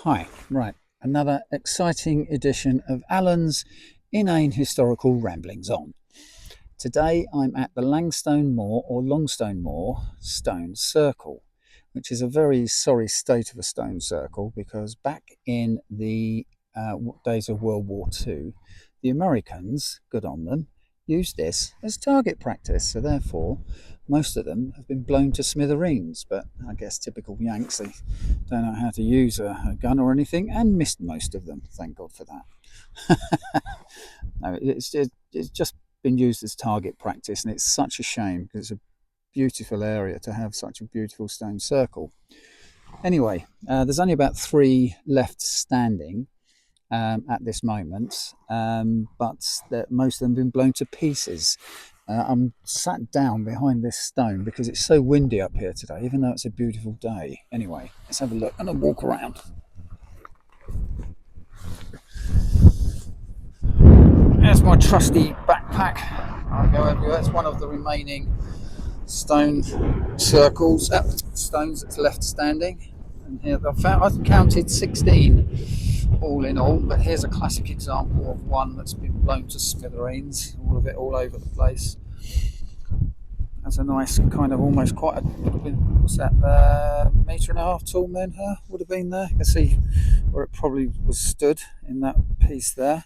Hi, right, another exciting edition of Alan's inane historical ramblings on. Today I'm at the Langstone Moor or Longstone Moor stone circle, which is a very sorry state of a stone circle because back in the days of World War II, the Americans, good on them, used this as target practice. So therefore, most of them have been blown to smithereens. But I guess typical Yanks, they don't know how to use a gun or anything, and missed most of them. Thank God for that. No, it's just been used as target practice, and it's such a shame because it's a beautiful area to have such a beautiful stone circle. Anyway, there's only about 3 left standing at this moment, but most of them have been blown to pieces. I'm sat down behind this stone because it's so windy up here today, even though it's a beautiful day. Anyway, let's have a look and a walk around. There's my trusty backpack. I'll go everywhere. It's one of the remaining stone circles, stones that's left standing. And here I've counted 16 all in all, but here's a classic example of one that's been blown to smithereens, all of it all over the place. That's a nice kind of almost quite a, what's that, metre and a half tall menhir would have been there. You can see where it probably was stood in that piece there.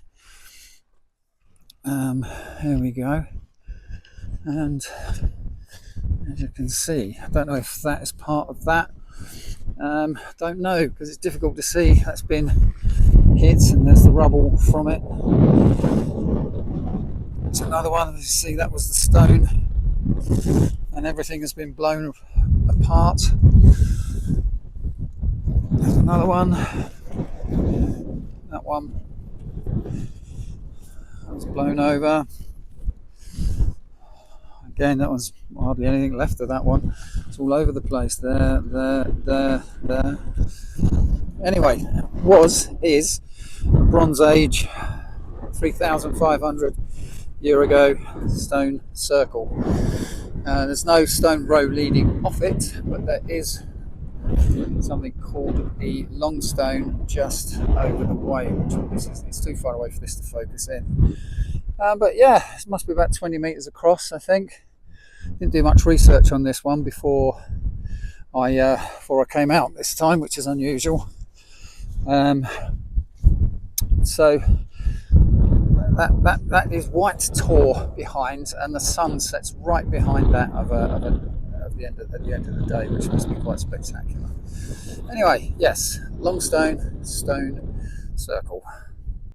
Here we go, and as you can see, I don't know if that is part of that. Don't know because it's difficult to see. That's been hit, and there's the rubble from it. There's another one. As you see, that was the stone, and everything has been blown apart. There's another one. That one was blown over. Again, that one's hardly anything left of that one. It's all over the place. There. Anyway, is a Bronze Age, 3,500 year ago stone circle. There's no stone row leading off it, but there is something called the Langstone just over the way, which it's too far away for this to focus in. But yeah, it must be about 20 metres across, I think. Didn't do much research on this one before I came out this time, which is unusual. So that is white tor behind, and the sun sets right behind that at the end of the day, which must be quite spectacular. Anyway, yes, Langstone stone circle.